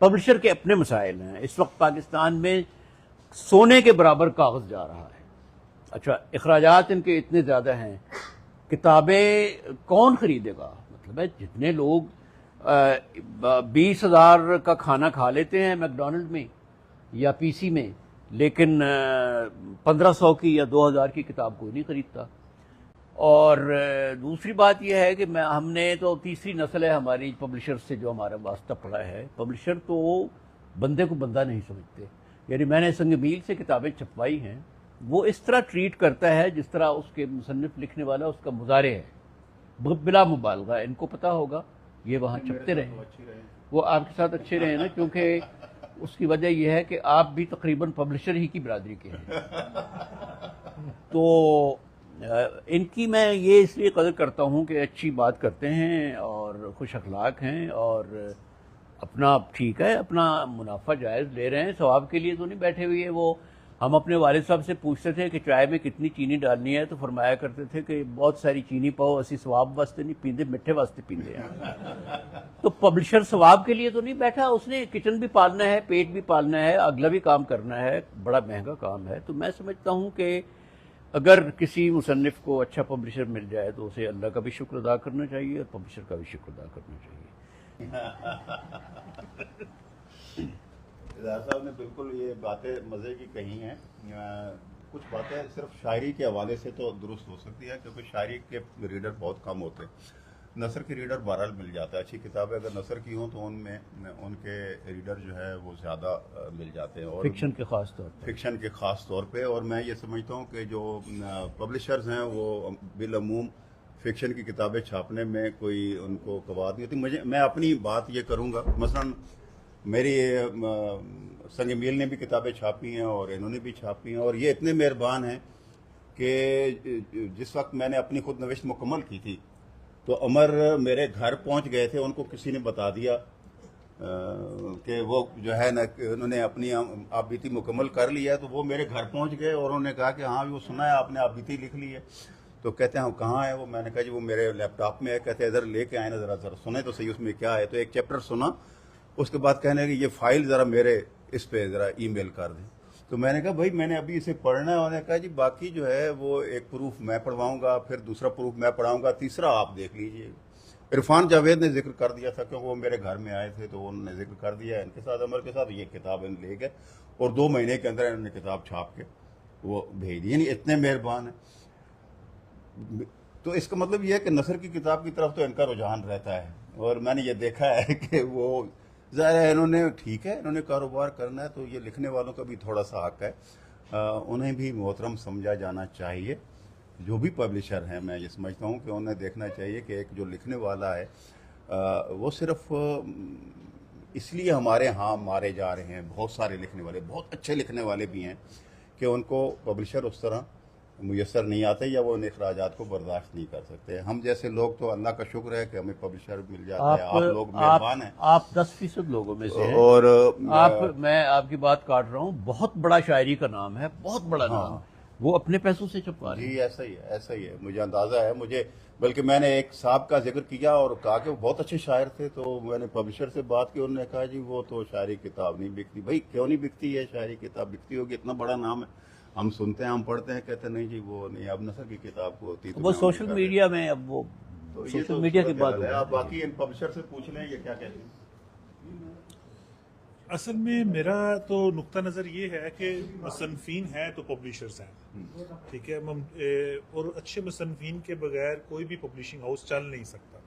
Publisher کے اپنے مسائل ہیں. اس وقت پاکستان میں سونے کے برابر کاغذ جا رہا ہے. اچھا اخراجات ان کے اتنے زیادہ ہیں, کتابیں کون خریدے گا؟ مطلب ہے جتنے لوگ 20,000 کا کھانا کھا لیتے ہیں میک ڈونلڈ میں یا پی سی میں, لیکن 1500 کی یا 2000 کی کتاب کوئی نہیں خریدتا. اور دوسری بات یہ ہے کہ ہم نے تو تیسری نسل ہے ہماری پبلشر سے جو ہمارا واسطہ پڑا ہے. پبلشر تو بندے کو بندہ نہیں سمجھتے. یعنی میں نے سنگ میل سے کتابیں چھپوائی ہیں, وہ اس طرح ٹریٹ کرتا ہے جس طرح اس کے مصنف لکھنے والا اس کا مزارع ہے, بلا مبالغہ. ان کو پتا ہوگا یہ وہاں چھپتے رہیں, وہ آپ کے ساتھ اچھے رہیں نا, کیونکہ اس کی وجہ یہ ہے کہ آپ بھی تقریباً پبلشر ہی کی برادری کے ہیں. تو ان کی میں یہ اس لیے قدر کرتا ہوں کہ اچھی بات کرتے ہیں اور خوش اخلاق ہیں, اور اپنا ٹھیک ہے, اپنا منافع جائز لے رہے ہیں, ثواب کے لیے تو نہیں بیٹھے ہوئے. وہ ہم اپنے والد صاحب سے پوچھتے تھے کہ چائے میں کتنی چینی ڈالنی ہے, تو فرمایا کرتے تھے کہ بہت ساری چینی پاؤ, اسی ثواب واسطے نہیں پیندے, میٹھے واسطے پیندے ہیں. تو پبلشر ثواب کے لیے تو نہیں بیٹھا, اس نے کچن بھی پالنا ہے, پیٹ بھی پالنا ہے, اگلا بھی کام کرنا ہے, بڑا مہنگا کام ہے. تو میں سمجھتا ہوں کہ اگر کسی مصنف کو اچھا پبلشر مل جائے تو اسے اللہ کا بھی شکر ادا کرنا چاہیے اور پبلشر کا بھی شکر ادا کرنا چاہیے. اظہار صاحب نے بالکل یہ باتیں مزے کی کہی ہیں. کچھ باتیں صرف شاعری کے حوالے سے تو درست ہو سکتی ہے, کیونکہ شاعری کے ریڈر بہت کم ہوتے ہیں. نثر کے ریڈر بہرحال مل جاتا ہے. اچھی کتابیں اگر نثر کی ہوں تو ان میں ان کے ریڈر جو ہے وہ زیادہ مل جاتے ہیں, اور فکشن کے خاص طور پر, فکشن کے خاص طور پہ. اور میں یہ سمجھتا ہوں کہ جو پبلشرز ہیں وہ بالعموم فکشن کی کتابیں چھاپنے میں کوئی ان کو قوت نہیں ہوتی. میں اپنی بات یہ کروں گا, مثلا میری سنگ میل نے بھی کتابیں چھاپی ہیں اور انہوں نے بھی چھاپی ہیں, اور یہ اتنے مہربان ہیں کہ جس وقت میں نے اپنی خود نوشت مکمل کی تھی تو عمر میرے گھر پہنچ گئے تھے. ان کو کسی نے بتا دیا کہ وہ جو ہے نا انہوں نے اپنی آپ بیتی مکمل کر لیا ہے, تو وہ میرے گھر پہنچ گئے اور انہوں نے کہا کہ ہاں وہ سنا ہے آپ نے آپ بیتی لکھ لی ہے. تو کہتے ہیں کہاں ہے وہ؟ میں نے کہا جی وہ میرے لیپ ٹاپ میں ہے. کہتے ہیں ادھر لے کے آئے نا, ذرا سنیں تو صحیح اس میں کیا ہے. تو ایک چیپٹر سنا, اس کے بعد کہنے کہ یہ فائل ذرا میرے اس پہ ذرا ای میل کر دیں. تو میں نے کہا بھائی میں نے ابھی اسے پڑھنا ہے. انہوں نے کہا جی باقی جو ہے وہ ایک پروف میں پڑھواؤں گا, پھر دوسرا پروف میں پڑھاؤں گا, تیسرا آپ دیکھ لیجئے. عرفان جاوید نے ذکر کر دیا تھا کیونکہ وہ میرے گھر میں آئے تھے, تو انہوں نے ذکر کر دیا ان کے ساتھ, عمر کے ساتھ. یہ کتاب ان لے گئے اور 2 مہینے کے اندر انہوں نے کتاب چھاپ کے وہ بھیج دی. یعنی اتنے مہربان ہیں. تو اس کا مطلب یہ ہے کہ نثر کی کتاب کی طرف تو ان کا رجحان رہتا ہے, اور میں نے یہ دیکھا ہے کہ وہ ظاہر ہے انہوں نے ٹھیک ہے انہوں نے کاروبار کرنا ہے, تو یہ لکھنے والوں کا بھی تھوڑا سا حق ہے, انہیں بھی محترم سمجھا جانا چاہیے. جو بھی پبلشر ہیں میں یہ سمجھتا ہوں کہ انہیں دیکھنا چاہیے کہ ایک جو لکھنے والا ہے وہ صرف اس لیے ہمارے ہاں مارے جا رہے ہیں. بہت سارے لکھنے والے, بہت اچھے لکھنے والے بھی ہیں, کہ ان کو پبلشر اس طرح میسر نہیں آتے یا وہ ان اخراجات کو برداشت نہیں کر سکتے. ہم جیسے لوگ تو اللہ کا شکر ہے کہ ہمیں پبلشر مل جاتے ہیں. آپ لوگ مہربان ہیں, آپ 10% لوگوں میں سے ہیں. اور میں آپ کی بات کاٹ رہا ہوں, بہت بڑا شاعری کا نام ہے, بہت بڑا نام, وہ اپنے پیسوں سے چھپوا رہے ہیں. جی ایسا ہی ہے, ایسا ہی ہے, مجھے اندازہ ہے. مجھے بلکہ میں نے ایک صاحب کا ذکر کیا اور کہا کہ وہ بہت اچھے شاعر تھے, تو میں نے پبلشر سے بات کی, انہوں نے کہا جی وہ تو شاعری کتاب نہیں بکتی. بھائی کیوں نہیں بکتی ہے؟ شاعری کتاب بکتی ہوگی, اتنا بڑا نام ہے, ہم سنتے ہیں ہم پڑھتے ہیں. کہتے ہیں نہیں جی وہ نہیں, اب نثر کی کتاب کو ہوتی وہ سوشل میڈیا میں, اب وہ سوشل میڈیا کی بات ہے. آپ باقی ان پبلشر سے پوچھ لیں یہ کیا کہتے ہیں. اصل میں میرا تو نقطہ نظر یہ ہے کہ مصنفین ہیں تو پبلشرز ہیں, ٹھیک ہے, اور اچھے مصنفین کے بغیر کوئی بھی پبلشنگ ہاؤس چل نہیں سکتا.